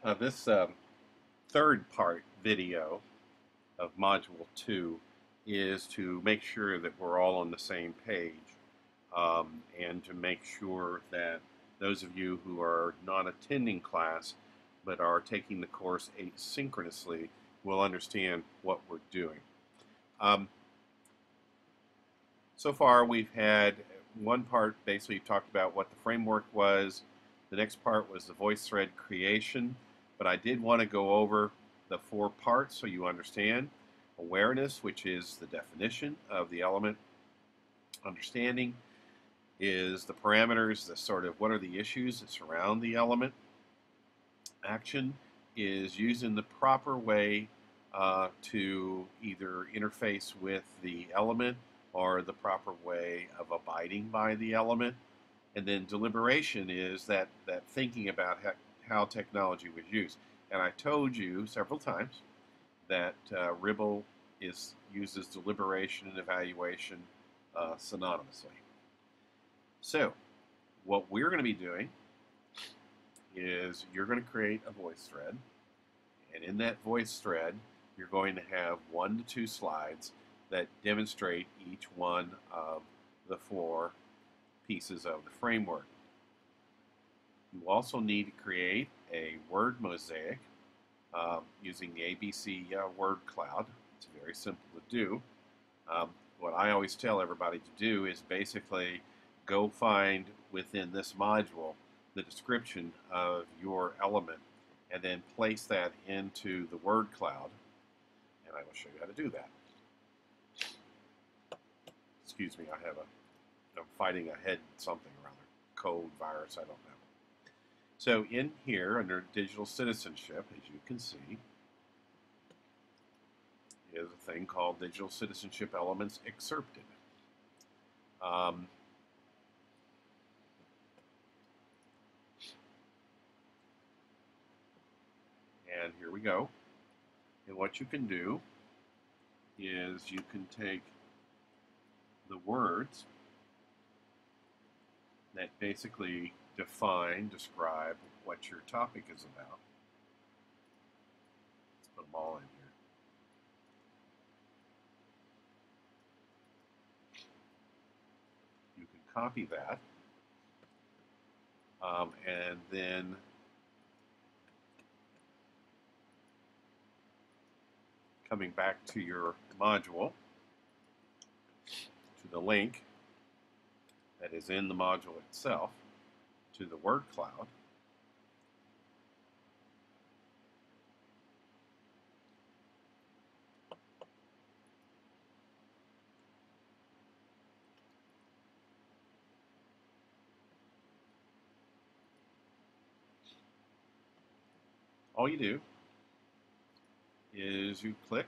This third part video of Module 2 is to make sure that we're all on the same page and to make sure that those of you who are not attending class but are taking the course asynchronously will understand what we're doing. So far we've had one part basically talked about what the framework was. The next part was the Voicethread creation, but I did want to go over the 4 parts so you understand. Awareness, which is the definition of the element. Understanding is the parameters, the sort of what are the issues that surround the element. Action is using the proper way to either interface with the element or the proper way of abiding by the element. And then deliberation is that thinking about how technology was used. And I told you several times that Ribble uses deliberation and evaluation synonymously. So what we're going to be doing is you're going to create a voice thread. And in that voice thread, you're going to have 1 to 2 slides that demonstrate each one of the 4 pieces of the framework. You also need to create a word mosaic using the ABC word cloud. It's very simple to do. What I always tell everybody to do is basically go find within this module the description of your element and then place that into the word cloud, and I will show you how to do that. Excuse me, I'm fighting a head something or other, cold, virus, I don't know. So in here under digital citizenship, as you can see, is a thing called digital citizenship elements excerpted. And here we go. And what you can do is you can take the words that basically describe what your topic is about. Let's put them all in here. You can copy that and then coming back to your module, to the link that is in the module itself, to the word cloud. All you do is you click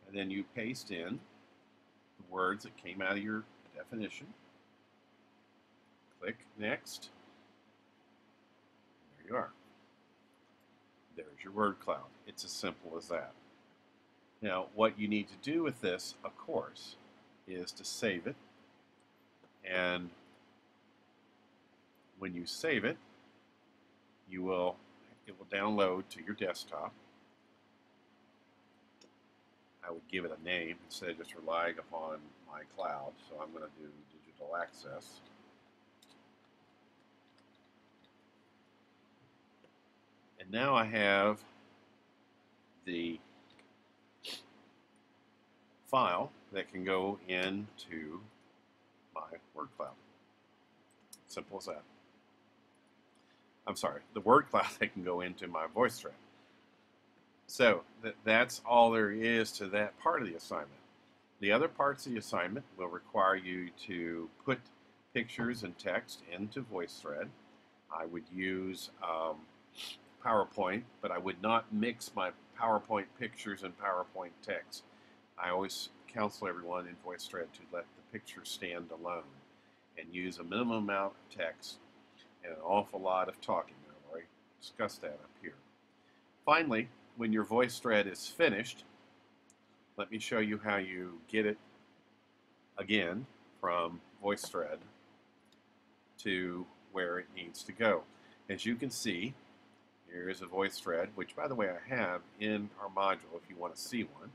and then you paste in the words that came out of your definition. Click next. There you are. There's your word cloud. It's as simple as that. Now, what you need to do with this, of course, is to save it. And when you save it, it will download to your desktop. I would give it a name instead of just relying upon my cloud. So I'm going to do digital access. And now I have the file that can go into my word cloud. Simple as that. I'm sorry, the word cloud that can go into my voice thread. So that's all there is to that part of the assignment. The other parts of the assignment will require you to put pictures and text into Voicethread. I would use PowerPoint, but I would not mix my PowerPoint pictures and PowerPoint text. I always counsel everyone in Voicethread to let the pictures stand alone and use a minimum amount of text and an awful lot of talking. I've already discussed that up here. Finally, when your Voicethread is finished, let me show you how you get it again from Voicethread to where it needs to go. As you can see, Here is a voice thread, which, by the way, I have in our module if you want to see one.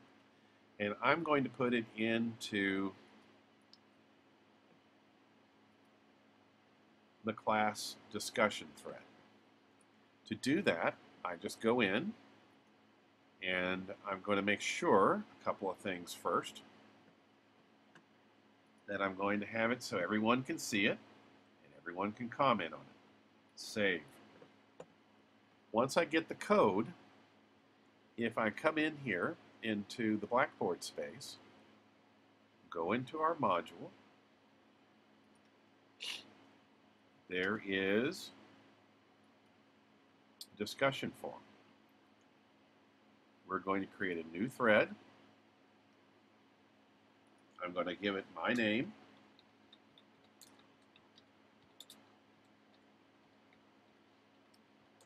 And I'm going to put it into the class discussion thread. To do that, I just go in, and I'm going to make sure a couple of things first. That I'm going to have it so everyone can see it and everyone can comment on it. Save. Once I get the code, if I come in here into the Blackboard space, go into our module, there is discussion forum. We're going to create a new thread. I'm going to give it my name.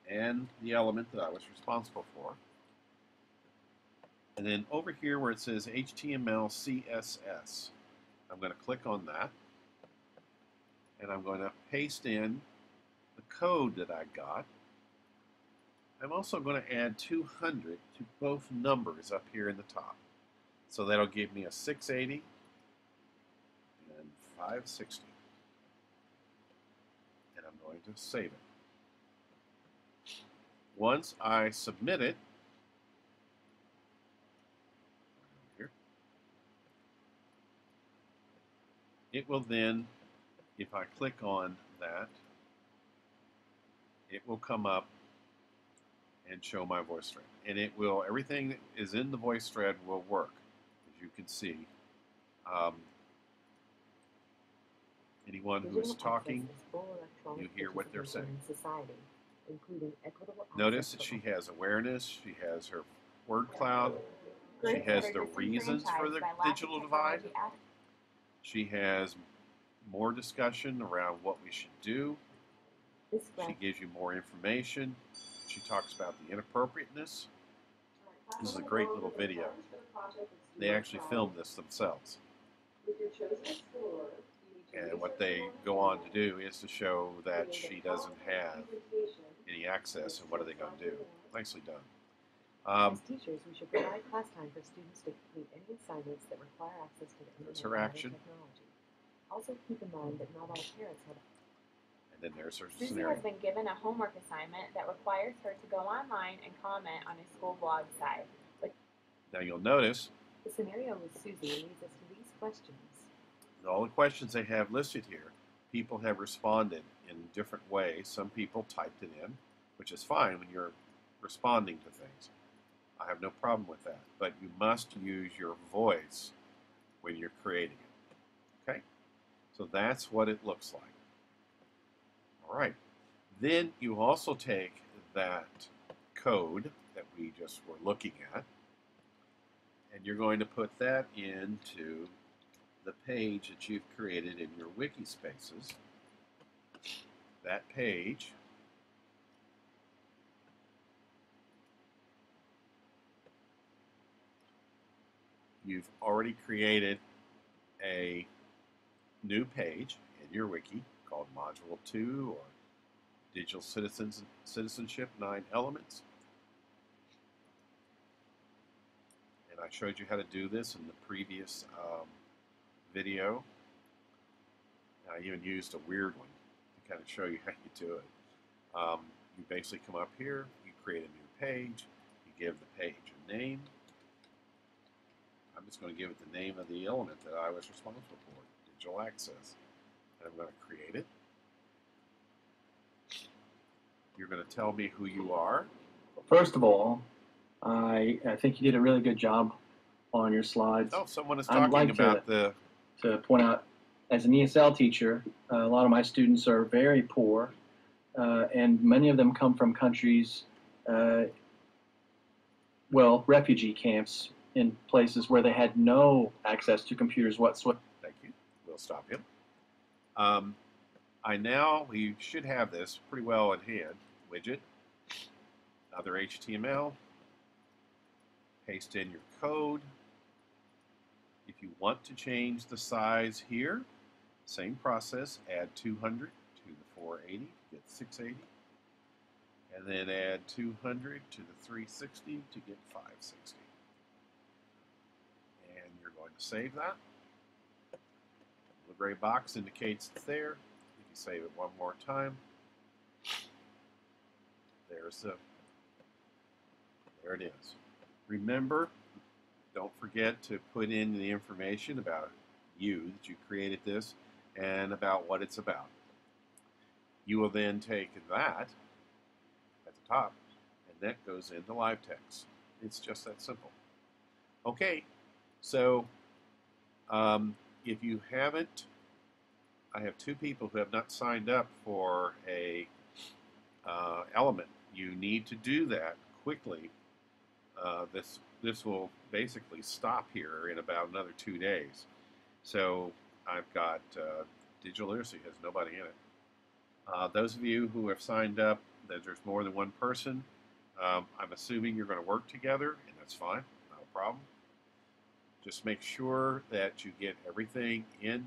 And the element that I was responsible for. And then over here where it says HTML CSS, I'm going to click on that. And I'm going to paste in the code that I got. I'm also going to add 200 to both numbers up here in the top. So that'll give me a 680 and 560. And I'm going to save it. Once I submit it, here, it will then, if I click on that, it will come up and show my voice thread. And it will, everything that is in the voice thread will work, as you can see. Anyone who is talking, you hear what they're saying. Notice that she has awareness, she has her word cloud, she has the reasons for the digital divide, she has more discussion around what we should do, she gives you more information, she talks about the inappropriateness. This is a great little video. They actually filmed this themselves. And what they go on to do is to show that she doesn't have any access, and what are they going to do? Nicely done. As teachers, we should provide class time for students to complete any assignments that require access to the internet her action. and technology. Also keep in mind that not all parents have. And then there's her Susie scenario. has been given a homework assignment that requires her to go online and comment on a school blog site. Now you'll notice The scenario with Susie leads us to these questions. all the questions they have listed here, people have responded in different ways. Some people typed it in, which is fine when you're responding to things. I have no problem with that. But you must use your voice when you're creating it. Okay? So that's what it looks like. All right. Then you also take that code that we just were looking at, and you're going to put that into the page that you've created in your wiki spaces. That page you've already created a new page in your wiki called Module 2 or Digital Citizenship 9 Elements. And I showed you how to do this in the previous video. I even used a weird one to kind of show you how you do it. You basically come up here, you create a new page, you give the page a name. I'm just going to give it the name of the element that I was responsible for, digital access. And I'm going to create it. You're going to tell me who you are. First of all, I think you did a really good job on your slides. Oh, someone is talking about to point out, as an ESL teacher, a lot of my students are very poor, and many of them come from countries, well, refugee camps in places where they had no access to computers whatsoever. Thank you. We'll stop him. We should have this pretty well in hand. Widget, other HTML, paste in your code. If you want to change the size here, same process, add 200 to the 480 to get 680. and then add 200 to the 360 to get 560. And you're going to save that. The gray box indicates it's there. If you save it one more time, there it is. Remember, don't forget to put in the information about you, that you created this, and about what it's about. You will then take that at the top, and that goes into live text. It's just that simple. Okay, so if you haven't, I have 2 people who have not signed up for a element. You need to do that quickly. This will basically stop here in about another 2 days. So I've got digital literacy has nobody in it. Those of you who have signed up, that there's more than one person, I'm assuming you're going to work together, and that's fine, not a problem. Just make sure that you get everything in